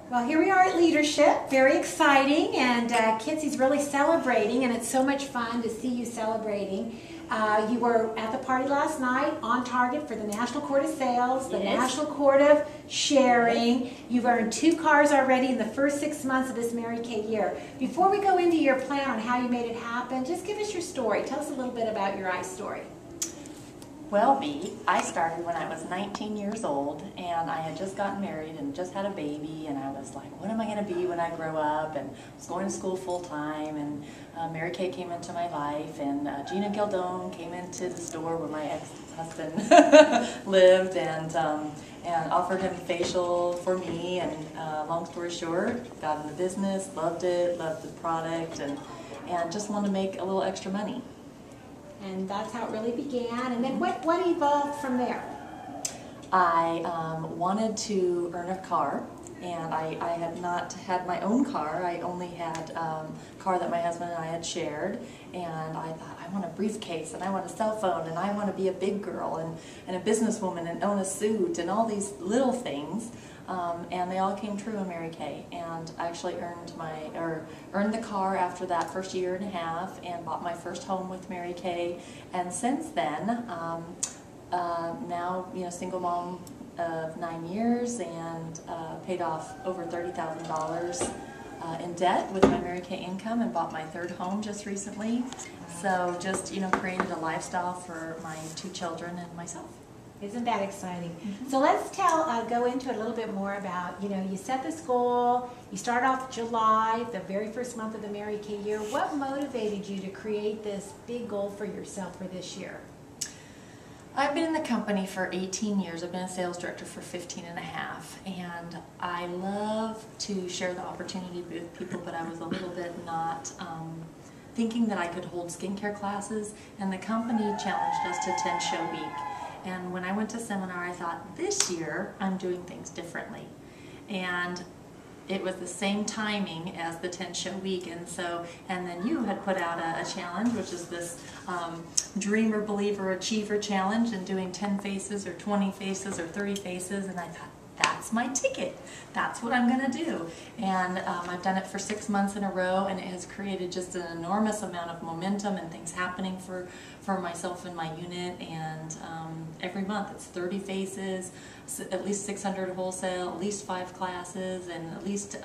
Well, here we are at Leadership, very exciting, and Kitzie's really celebrating, and it's so much fun to see you celebrating. You were at the party last night, on target for the National Court of Sales, the National Court of Sharing. You've earned 2 cars already in the first 6 months of this Mary Kay year. Before we go into your plan on how you made it happen, just give us your story. Tell us a little bit about your story. Well, I started when I was 19 years old, and I had just gotten married and just had a baby, and I was like, what am I going to be when I grow up? And I was going to school full time, and Mary Kay came into my life, and Gina Galdone came into the store where my ex-husband lived, and offered him a facial for me, and long story short, got in the business, loved it, loved the product, and just wanted to make a little extra money. And that's how it really began. And then what evolved from there? I wanted to earn a car, and I had not had my own car. I only had a car that my husband and I had shared, and I thought, I want a briefcase, and I want a cell phone, and I want to be a big girl, and a businesswoman, and own a suit, and all these little things. And they all came true in Mary Kay, and I actually earned the car after that first year and a half, and bought my first home with Mary Kay. And since then, now single mom of 9 years, and paid off over $30,000 in debt with my Mary Kay income, and bought my 3rd home just recently. So just created a lifestyle for my 2 children and myself. Isn't that exciting? Mm-hmm. So let's go into it a little bit more about, you set this goal, you start off July, the very first month of the Mary Kay year. What motivated you to create this big goal for yourself for this year? I've been in the company for 18 years. I've been a sales director for 15 and a half, and I love to share the opportunity with people, but I was a little bit not thinking that I could hold skincare classes, and the company challenged us to 10-show week. And when I went to seminar, I thought, this year I'm doing things differently. And it was the same timing as the 10-show week, and then you had put out a challenge, which is this Dreamer, Believer, Achiever challenge, and doing 10 faces or 20 faces or 30 faces, and I thought, that's my ticket. That's what I'm going to do. And I've done it for 6 months in a row, and it has created just an enormous amount of momentum and things happening for myself and my unit. And every month it's 30 faces, at least 600 wholesale, at least 5 classes, and at least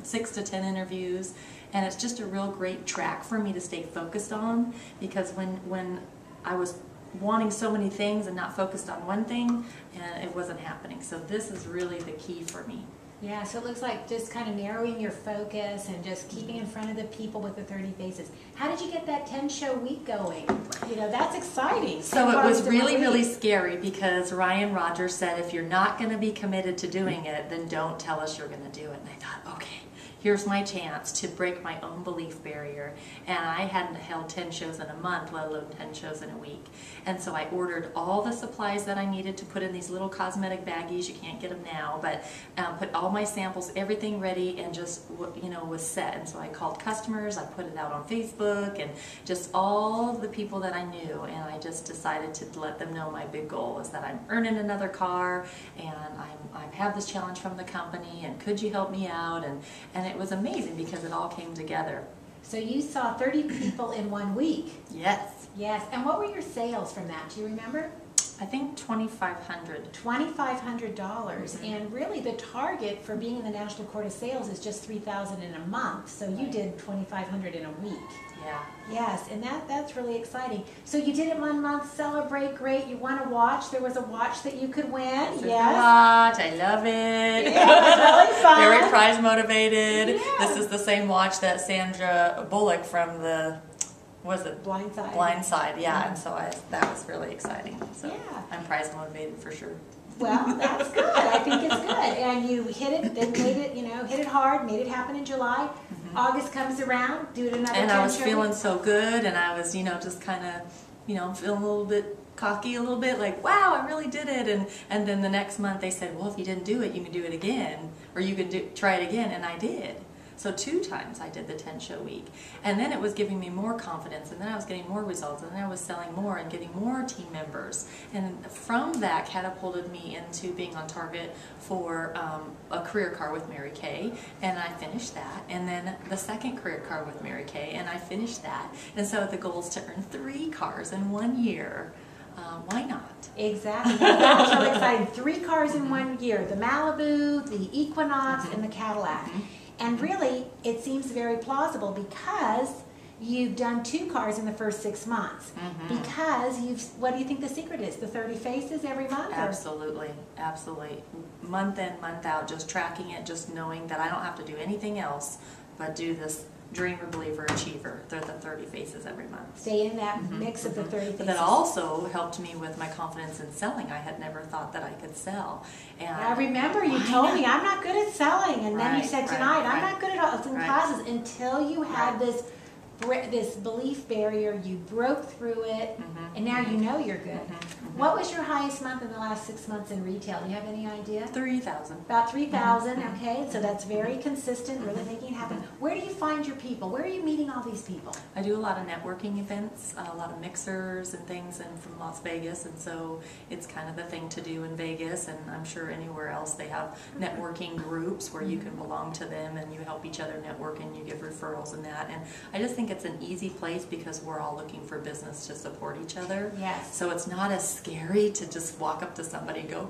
6 to 10 interviews. And it's just a real great track for me to stay focused on, because when I was wanting so many things and not focused on one thing, and it wasn't happening. So this is really the key for me. Yeah, so it looks like just kind of narrowing your focus and just keeping in front of the people with the 30 faces. How did you get that 10-show week going? That's exciting. So it was really scary, because Ryan Rogers said, if you're not going to be committed to doing it, then don't tell us you're going to do it. And I thought, okay, here's my chance to break my own belief barrier. And I hadn't held 10 shows in a month, let alone 10 shows in a week. And so I ordered all the supplies that I needed to put in these little cosmetic baggies. You can't get them now, but put all my samples, everything ready, and just was set. And so I called customers, I put it out on Facebook, and just all the people that I knew, and I just decided to let them know my big goal is that I'm earning another car, and I have this challenge from the company, and could you help me out? And it was amazing, because it all came together. So you saw 30 people in 1 week? Yes. Yes. And what were your sales from that? Do you remember? I think $2,500. $2,500. And really the target for being in the National Court of Sales is just $3,000 in a month. So you did $2,500 in a week. Yeah. Yes, and that's really exciting. So you did it 1 month, celebrate, great. You won a watch. There was a watch that you could win. Yes. Watch. I love it. Yeah, it's really fun. Very prize motivated. Yeah. This is the same watch that Sandra Bullock from the Blindside. Blindside, yeah. And so that was really exciting. So yeah. I'm prize motivated for sure. Well, that's good. I think it's good. And you hit it, then made it, hit it hard, made it happen in July. Mm-hmm. August comes around, do it another 10 And I was feeling week. so good, and I was, just kind of, feeling a little bit cocky a little bit, like, wow, I really did it. And then the next month they said, well, if you didn't do it, you can do it again, or you can try it again, and I did. So 2 times I did the 10-show week. And then it was giving me more confidence, and then I was getting more results, and then I was selling more and getting more team members. And from that catapulted me into being on target for a career car with Mary Kay, and I finished that. And then the second career car with Mary Kay, and I finished that. And so the goal is to earn 3 cars in 1 year. Why not? Exactly. That was really exciting. 3 cars in 1 year: the Malibu, the Equinox, and the Cadillac. And really, it seems very plausible because you've done 2 cars in the first 6 months. Because what do you think the secret is? The 30 faces every month? Absolutely, absolutely. Month in, month out, just tracking it, just knowing that I don't have to do anything else but do this dreamer, believer, achiever. They're the 30 faces every month. Stay in that mix of the 30 faces. But that also helped me with my confidence in selling. I had never thought that I could sell. And I remember you told me, I'm not good at selling. And then you said tonight, I'm not good at all in classes, until you had this belief barrier. You broke through it, and now you know you're good. What was your highest month in the last 6 months in retail? Do you have any idea? 3,000. About 3,000, okay. So that's very consistent, really making it happen. Where do you find your people? Where are you meeting all these people? I do a lot of networking events, a lot of mixers and things, and from Las Vegas, and so it's kind of the thing to do in Vegas, and I'm sure anywhere else they have networking groups where you can belong to them and you help each other network and you give referrals and that. And I just think it's an easy place because we're all looking for business to support each other. Yes. So it's not as scary to just walk up to somebody and go,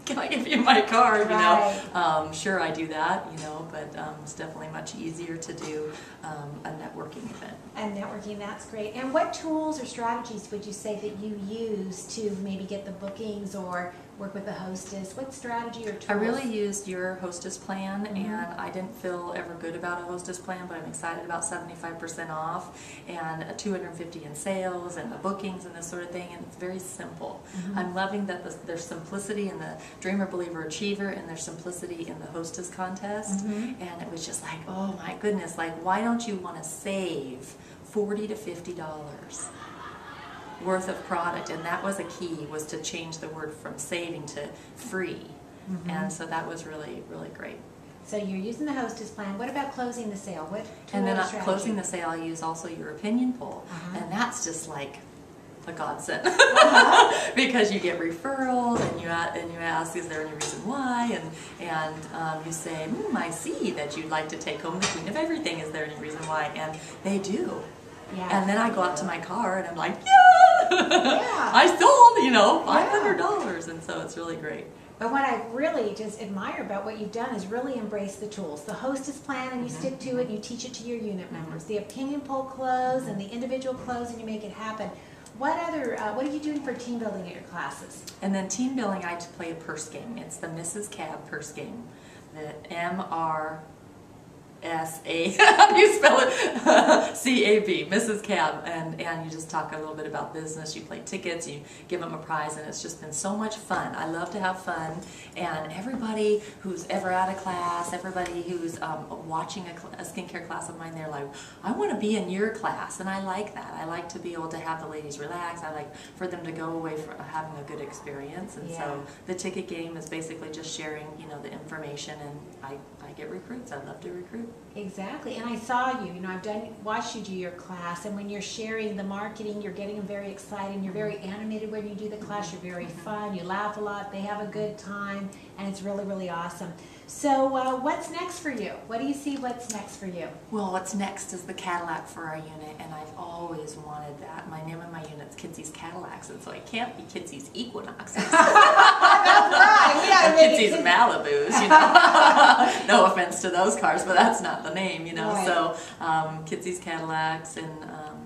can I give you my card? You know, sure I do that, you know, but it's definitely much easier to do a networking event. And networking, that's great. And what tools or strategies would you say that you use to maybe get the bookings or work with the hostess? What strategy or tools? I really used your hostess plan, and I didn't feel ever good about a hostess plan, but I'm excited about 75% off and $250 in sales and the bookings and this sort of thing, and it's very simple. I'm loving that there's simplicity in the Dreamer, Believer, Achiever, and there's simplicity in the hostess contest, and it was just like, oh my goodness, like why don't you want to save $40 to $50 worth of product? And that was a key, was to change the word from saving to free. And so that was really, really great. So you're using the hostess plan. What about closing the sale? What and then closing the sale, I use also your opinion poll, and that's just like a godsend because you get referrals and you ask, is there any reason why, and you say, I see that you'd like to take home the queen of everything. Is there any reason why? And they do. And then I go out to my car and I'm like, I sold, you know, $500, and so it's really great. But what I really just admire about what you've done is really embrace the tools. The hostess plan, and you stick to it, and you teach it to your unit members. The opinion poll close and the individual close, and you make it happen. What are you doing for team building at your classes? And then team building, I play a purse game. It's the Mrs. Cab purse game. The MRSA, how do you spell it? CAB, Mrs. Cab, and you just talk a little bit about business. You play tickets, you give them a prize, and it's just been so much fun. I love to have fun, and everybody who's ever at a class, everybody who's watching a skincare class of mine, they're like, I want to be in your class, and I like that. I like to be able to have the ladies relax. I like for them to go away from having a good experience, and so the ticket game is basically just sharing, you know, the information, and I get recruits. I love to recruit. Exactly, and I saw you. You know, watched you do your class, and when you're sharing the marketing, you're getting them very excited. You're very animated when you do the class. You're very fun. You laugh a lot. They have a good time, and it's really, really awesome. So, what's next for you? What do you see? What's next for you? Well, what's next is the Cadillac for our unit, and I've always wanted that. My name of my unit's Kitzie's Cadillacs, and so it can't be Kitzie's Equinoxes. That's right. Or Kitzie's Malibus, you know. No offense to those cars, but that's not the name, you know. Right. So, Kitzie's Cadillacs, and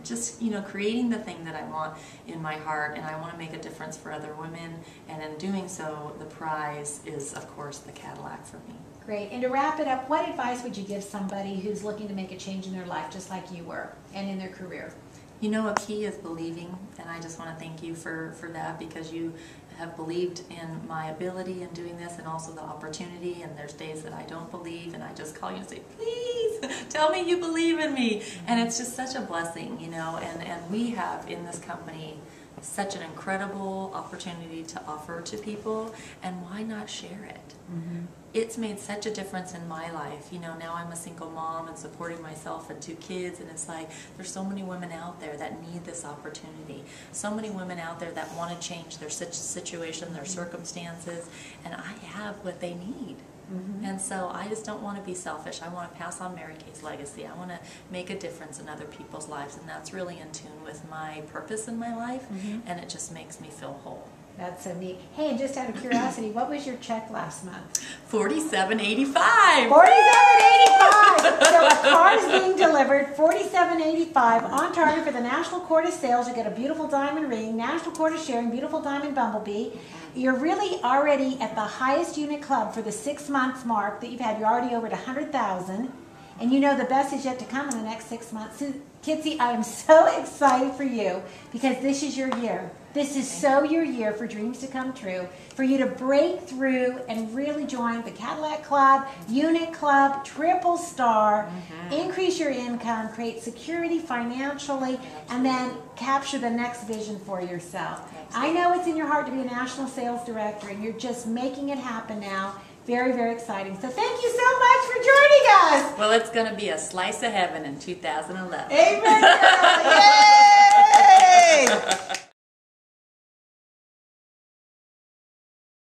just, you know, creating the thing that I want in my heart, and I want to make a difference for other women, and in doing so, the prize is, of course, the Cadillac for me. Great. And to wrap it up, what advice would you give somebody who's looking to make a change in their life, just like you were, and in their career? You know, a key is believing, and I just want to thank you for that, because you have believed in my ability in doing this, and also the opportunity, and there's days that I don't believe, and I just call you and say, please, tell me you believe in me, and it's just such a blessing, you know, and we have in this company such an incredible opportunity to offer to people, and why not share it? It's made such a difference in my life. You know, now I'm a single mom and supporting myself and 2 kids, and it's like there's so many women out there that need this opportunity. So many women out there that want to change their situation, their circumstances, and I have what they need. And so I just don't want to be selfish. I want to pass on Mary Kay's legacy. I want to make a difference in other people's lives, and that's really in tune with my purpose in my life, and it just makes me feel whole. That's so neat. Hey, and just out of curiosity, what was your check last month? $47.85. $47.85. So a car is being delivered, $47.85, on target for the National Court of Sales. You get a beautiful diamond ring, National Court of Sharing, beautiful diamond bumblebee. You're really already at the highest unit club for the 6 months mark that you've had. You're already over at 100,000. And you know the best is yet to come in the next 6 months. So, Kitzie, I am so excited for you because this is your year. This is so your year for dreams to come true, for you to break through and really join the Cadillac Club, Unit Club, Triple Star, increase your income, create security financially, and then capture the next vision for yourself. I know it's in your heart to be a national sales director, and you're just making it happen now. Very, very exciting. So thank you so much for joining us. Well, it's going to be a slice of heaven in 2011. Amen, girl. Yay!